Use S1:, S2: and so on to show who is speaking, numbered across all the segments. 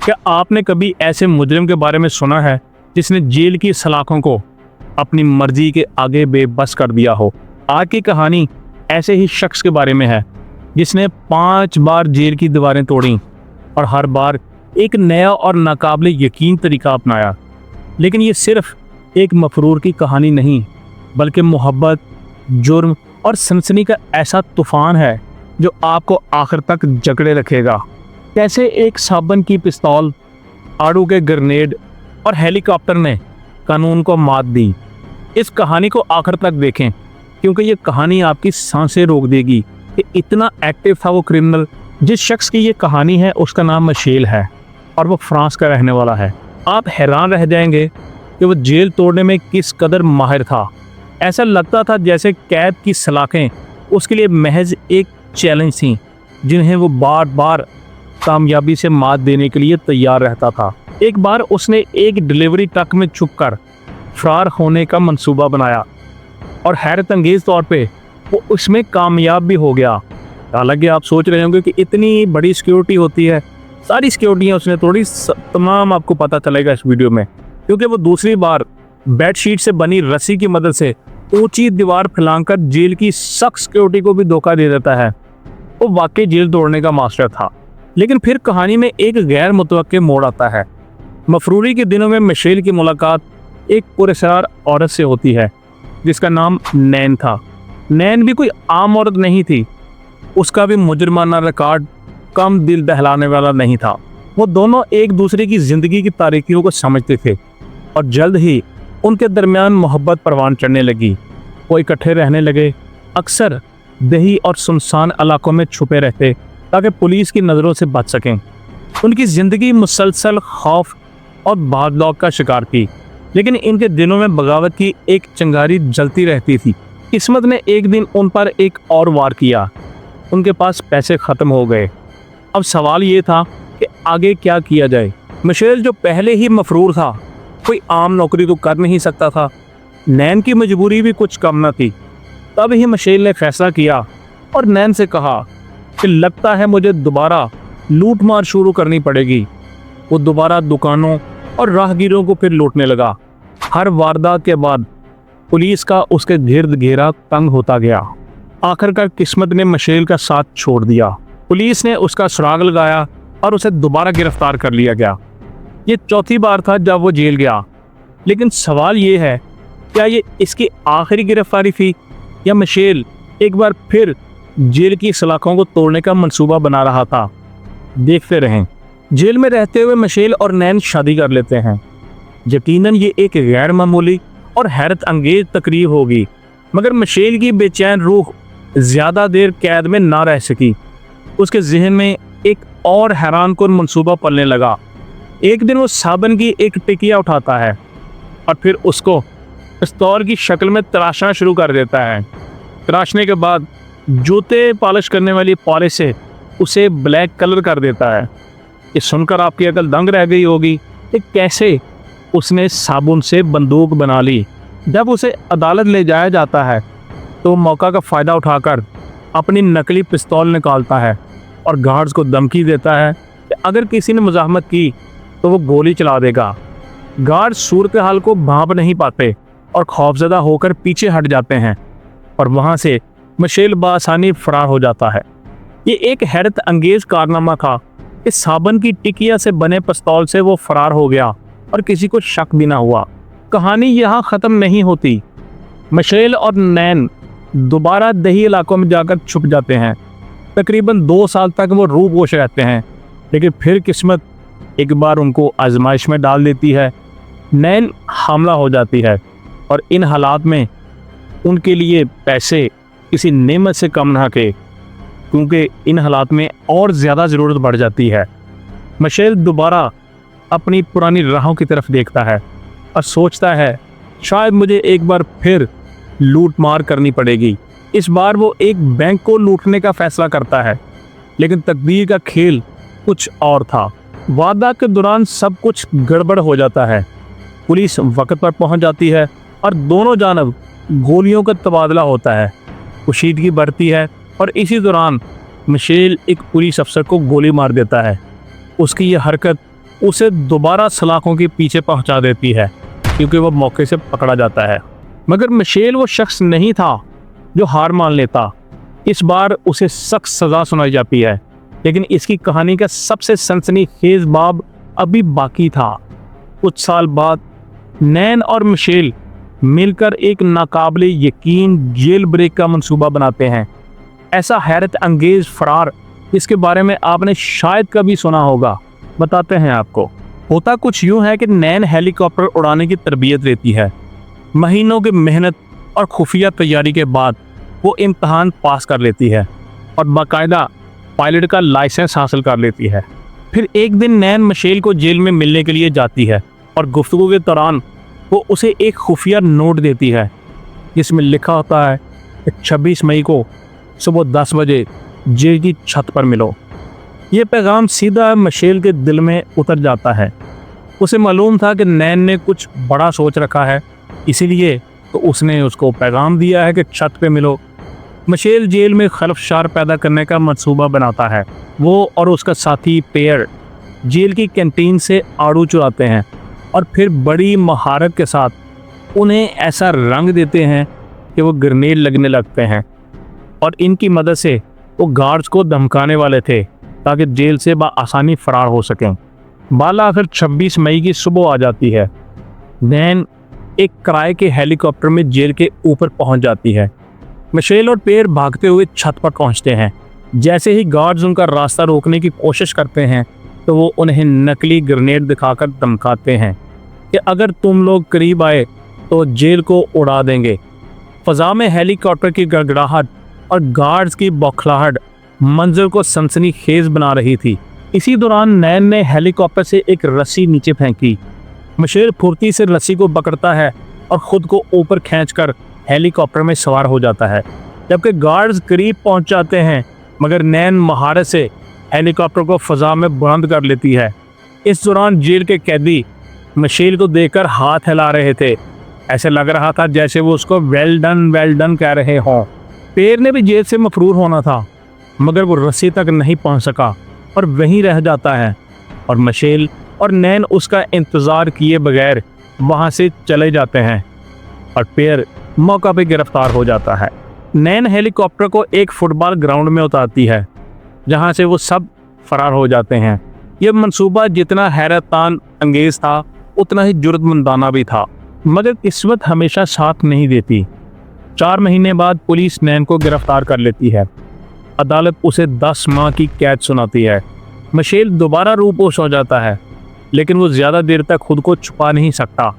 S1: क्या आपने कभी ऐसे मुजरिम के बारे में सुना है जिसने जेल की सलाखों को अपनी मर्जी के आगे बेबस कर दिया हो? आज की कहानी ऐसे ही शख्स के बारे में है जिसने 5 बार जेल की दीवारें तोड़ी और हर बार एक नया और नाकाबिले यकीन तरीका अपनाया। लेकिन ये सिर्फ एक मफरूर की कहानी नहीं, बल्कि मोहब्बत, जुर्म और सनसनी का ऐसा तूफान है जो आपको आखिर तक जकड़े रखेगा। कैसे एक साबन की पिस्तौल, आड़ू के ग्रेनेड और हेलीकॉप्टर ने कानून को मात दी। इस कहानी को आखिर तक देखें, क्योंकि ये कहानी आपकी सांसें रोक देगी कि इतना एक्टिव था वो क्रिमिनल। जिस शख्स की ये कहानी है उसका नाम मिशेल है और वो फ्रांस का रहने वाला है। आप हैरान रह जाएंगे कि वो जेल तोड़ने में किस कदर माहिर था। ऐसा लगता था जैसे कैद की सलाखें उसके लिए महज एक चैलेंज थी जिन्हें वो बार बार कामयाबी से मात देने के लिए तैयार रहता था। एक बार उसने एक डिलीवरी ट्रक में छुपकर फरार होने का मंसूबा बनाया और हैरत अंगेज तौर पे वो उसमें कामयाब भी हो गया। हालांकि आप सोच रहे होंगे कि इतनी बड़ी सिक्योरिटी होती है, सारी सिक्योरिटियाँ उसने तोड़ी। तमाम आपको पता चलेगा इस वीडियो में, क्योंकि वो दूसरी बार बेडशीट से बनी रस्सी की मदद से ऊंची दीवार फैलाकर जेल की सख्त सिक्योरिटी को भी धोखा दे देता है। वो वाकई जेल तोड़ने का मास्टर था। लेकिन फिर कहानी में एक गैर मुतवक्के मोड़ आता है। मफरूरी के दिनों में मिशेल की मुलाकात एक पुरस्कार औरत से होती है जिसका नाम नैन था। नैन भी कोई आम औरत नहीं थी। उसका भी मुजरमाना रिकॉर्ड कम दिल दहलाने वाला नहीं था। वो दोनों एक दूसरे की जिंदगी की तारीकियों को समझते थे और जल्द ही उनके दरमियान मोहब्बत परवान चढ़ने लगी। वो इकट्ठे रहने लगे, अक्सर दही और सुनसान इलाकों में छुपे रहते ताकि पुलिस की नज़रों से बच सकें। उनकी ज़िंदगी मुसलसल खौफ और भाग-दौड़ का शिकार थी, लेकिन इनके दिलों में बगावत की एक चिंगारी जलती रहती थी। किस्मत ने एक दिन उन पर एक और वार किया। उनके पास पैसे ख़त्म हो गए। अब सवाल ये था कि आगे क्या किया जाए। मिशेल जो पहले ही मफरूर था, कोई आम नौकरी तो कर नहीं सकता था। नैन की मजबूरी भी कुछ कम न थी। तब ही मिशेल ने फैसला किया और नैन से कहा कि लगता है मुझे दोबारा लूट मार शुरू करनी पड़ेगी। वो दोबारा दुकानों और राहगीरों को फिर लूटने लगा। हर वारदात के बाद पुलिस का उसके गिर्द घेरा तंग होता गया। आखिरकार किस्मत ने मिशेल का साथ छोड़ दिया। पुलिस ने उसका सुराग लगाया और उसे दोबारा गिरफ्तार कर लिया गया। ये चौथी बार था जब वो जेल गया। लेकिन सवाल ये है, क्या ये इसकी आखिरी गिरफ्तारी थी या मिशेल एक बार फिर जेल की सलाखों को तोड़ने का मंसूबा बना रहा था? देखते रहें। जेल में रहते हुए मिशेल और नैन शादी कर लेते हैं। यकीनन ये एक गैर मामूली और हैरत अंगेज तकरीब होगी, मगर मिशेल की बेचैन रूह ज़्यादा देर कैद में ना रह सकी। उसके जहन में एक और हैरानकुन मंसूबा पलने लगा। एक दिन वो साबन की एक टिकिया उठाता है और फिर उसको पिस्तौल की शक्ल में तराशना शुरू कर देता है। तराशने के बाद जूते पॉलिश करने वाली पॉलिश से उसे ब्लैक कलर कर देता है। ये सुनकर आपकी अकल दंग रह गई होगी कि कैसे उसने साबुन से बंदूक बना ली। जब उसे अदालत ले जाया जाता है तो मौका का फ़ायदा उठाकर अपनी नकली पिस्तौल निकालता है और गार्ड्स को धमकी देता है कि अगर किसी ने मुज़ाहमत की तो वो गोली चला देगा। गार्ड्स सूरत हाल को भांप नहीं पाते और खौफजदा होकर पीछे हट जाते हैं और वहाँ से मिशेल बासानी फरार हो जाता है। ये एक हैरत अंगेज कारनामा था। इस साबन की टिकिया से बने पिस्तौल से वो फरार हो गया और किसी को शक भी ना हुआ। कहानी यहाँ ख़त्म नहीं होती। मिशेल और नैन दोबारा दही इलाकों में जाकर छुप जाते हैं। तकरीबन 2 साल तक वो रूपोश रहते हैं, लेकिन फिर किस्मत एक बार उनको आजमाइश में डाल देती है। नैन हामला हो जाती है और इन हालात में उनके लिए पैसे किसी नेमत से कम ना थे, क्योंकि इन हालात में और ज़्यादा ज़रूरत बढ़ जाती है। मिशेल दोबारा अपनी पुरानी राहों की तरफ देखता है और सोचता है शायद मुझे एक बार फिर लूट मार करनी पड़ेगी। इस बार वो एक बैंक को लूटने का फैसला करता है, लेकिन तकदीर का खेल कुछ और था। वादा के दौरान सब कुछ गड़बड़ हो जाता है। पुलिस वक्त पर पहुंच जाती है और दोनों जानब गोलियों का तबादला होता है। कशीदगी बढ़ती है और इसी दौरान मिशेल एक पुलिस अफसर को गोली मार देता है। उसकी यह हरकत उसे दोबारा सलाखों के पीछे पहुंचा देती है क्योंकि वो मौके से पकड़ा जाता है। मगर मिशेल वो शख्स नहीं था जो हार मान लेता। इस बार उसे सख्त सज़ा सुनाई जाती है, लेकिन इसकी कहानी का सबसे सनसनीखेज बाब अभी बाकी था। कुछ साल बाद नैन और मिशेल मिलकर एक नाकाबिले यकीन जेल ब्रेक का मंसूबा बनाते हैं। ऐसा हैरत अंगेज फरार जिसके बारे में आपने शायद कभी सुना होगा, बताते हैं आपको। होता कुछ यूं है कि नैन हेलीकॉप्टर उड़ाने की तरबियत लेती है। महीनों की मेहनत और खुफिया तैयारी के बाद वो इम्तहान पास कर लेती है और बाकायदा पायलट का लाइसेंस हासिल कर लेती है। फिर एक दिन नैन मिशेल को जेल में मिलने के लिए जाती है और गुफ्तगू के दौरान वो उसे एक खुफिया नोट देती है जिसमें लिखा होता है कि 26 मई को सुबह 10 बजे जेल की छत पर मिलो। ये पैगाम सीधा मिशेल के दिल में उतर जाता है। उसे मालूम था कि नैन ने कुछ बड़ा सोच रखा है, इसीलिए तो उसने उसको पैगाम दिया है कि छत पे मिलो। मिशेल जेल में खलफशार पैदा करने का मंसूबा बनाता है। वो और उसका साथी पेयर जेल की कैंटीन से आड़ू चुराते हैं और फिर बड़ी महारत के साथ उन्हें ऐसा रंग देते हैं कि वो ग्रेनेड लगने लगते हैं और इनकी मदद से वो गार्ड्स को धमकाने वाले थे ताकि जेल से आसानी फरार हो सकें। बाला आखिर 26 मई की सुबह आ जाती है। नैन एक किराए के हेलीकॉप्टर में जेल के ऊपर पहुंच जाती है। मिशेल और पेयर भागते हुए छत पर पहुंचते हैं। जैसे ही गार्ड्स उनका रास्ता रोकने की कोशिश करते हैं तो वो उन्हें नकली ग्रेनेड दिखाकर धमकाते हैं कि अगर तुम लोग करीब आए तो जेल को उड़ा देंगे। फ़ज़ा में हेलीकॉप्टर की गड़गड़ाहट और गार्ड्स की बौखलाहट मंजर को सनसनीखेज बना रही थी। इसी दौरान नैन ने हेलीकॉप्टर से एक रस्सी नीचे फेंकी। मिशेल फुर्ती से रस्सी को पकड़ता है और ख़ुद को ऊपर खींचकर हेलीकॉप्टर में सवार हो जाता है। जबकि गार्ड्स करीब पहुंच जाते हैं मगर नैन महारत से हेलीकॉप्टर को फ़ज़ा में बुलंद कर लेती है। इस दौरान जेल के कैदी मिशेल को देखकर हाथ हिला रहे थे। ऐसे लग रहा था जैसे वो उसको वेल डन कह रहे हों। पेयर ने भी जेल से मफरूर होना था मगर वो रस्सी तक नहीं पहुंच सका और वहीं रह जाता है और मिशेल और नैन उसका इंतज़ार किए बगैर वहां से चले जाते हैं और पेयर मौका पे गिरफ्तार हो जाता है। नैन हेलीकॉप्टर को एक फुटबॉल ग्राउंड में उतारती है जहां से वो सब फरार हो जाते हैं। यह मंसूबा जितना हैरतान अंगेज था उतना ही जुर्मंदाना भी था, मगर किस्मत हमेशा साथ नहीं देती। 4 महीने बाद पुलिस नैन को गिरफ्तार कर लेती है। अदालत उसे 10 माह की कैद सुनाती है। मिशेल दोबारा रूपोश हो जाता है लेकिन वो ज़्यादा देर तक खुद को छुपा नहीं सकता।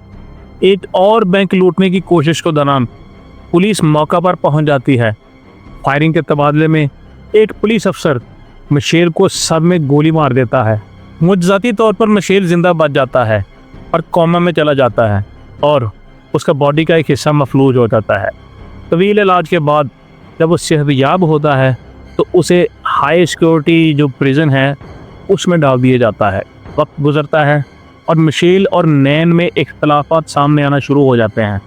S1: एक और बैंक लूटने की कोशिश के दौरान पुलिस मौका पर पहुंच जाती है। फायरिंग के तबादले में एक पुलिस अफसर मिशेल को सर में गोली मार देता है। मुआवजाती तौर पर मिशेल जिंदा बच जाता है और कोमा में चला जाता है और उसका बॉडी का एक हिस्सा मफलूज हो जाता है। तवील इलाज के बाद जब वो सेहतयाब होता है तो उसे हाई सिक्योरिटी जो प्रिजन है उसमें डाल दिया जाता है। वक्त गुजरता है और मिशेल और नैन में इख्तलाफात सामने आना शुरू हो जाते हैं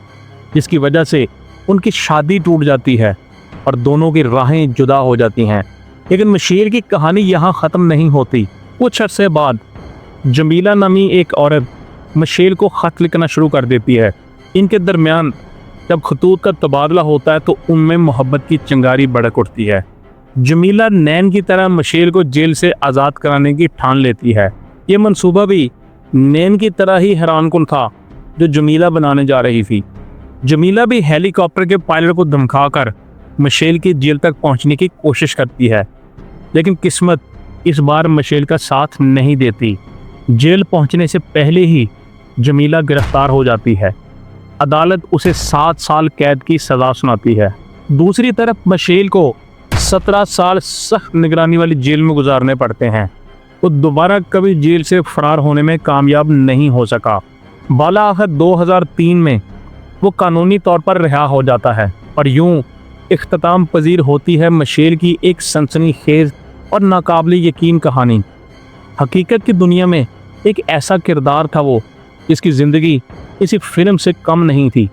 S1: जिसकी वजह से उनकी शादी टूट जाती है और दोनों की राहें जुदा हो जाती हैं। लेकिन मिशेल की कहानी यहाँ ख़त्म नहीं होती। कुछ अर्से बाद जमीला नामी एक औरत मिशेल को ख़त लिखना शुरू कर देती है। इनके दरमियान जब खतूत का तबादला होता है तो उनमें मोहब्बत की चिंगारी भड़क उठती है। जमीला नैन की तरह मिशेल को जेल से आज़ाद कराने की ठान लेती है। ये मंसूबा भी नैन की तरह ही हैरानकुन था जो जमीला बनाने जा रही थी। जमीला भी हेलीकॉप्टर के पायलट को धमकाकर मिशेल की जेल तक पहुंचने की कोशिश करती है, लेकिन किस्मत इस बार मिशेल का साथ नहीं देती। जेल पहुंचने से पहले ही जमीला गिरफ्तार हो जाती है। अदालत उसे 7 साल कैद की सज़ा सुनाती है। दूसरी तरफ मिशेल को 17 साल सख्त निगरानी वाली जेल में गुजारने पड़ते हैं। वो दोबारा कभी जेल से फरार होने में कामयाब नहीं हो सका। बाला आखिर 2003 में वो कानूनी तौर पर रिहा हो जाता है और यूं इख्तिताम पजीर होती है मिशेल की एक सनसनीखेज और नाकाबिले यकीन कहानी। हकीकत की दुनिया में एक ऐसा किरदार था वो जिसकी ज़िंदगी किसी फिल्म से कम नहीं थी।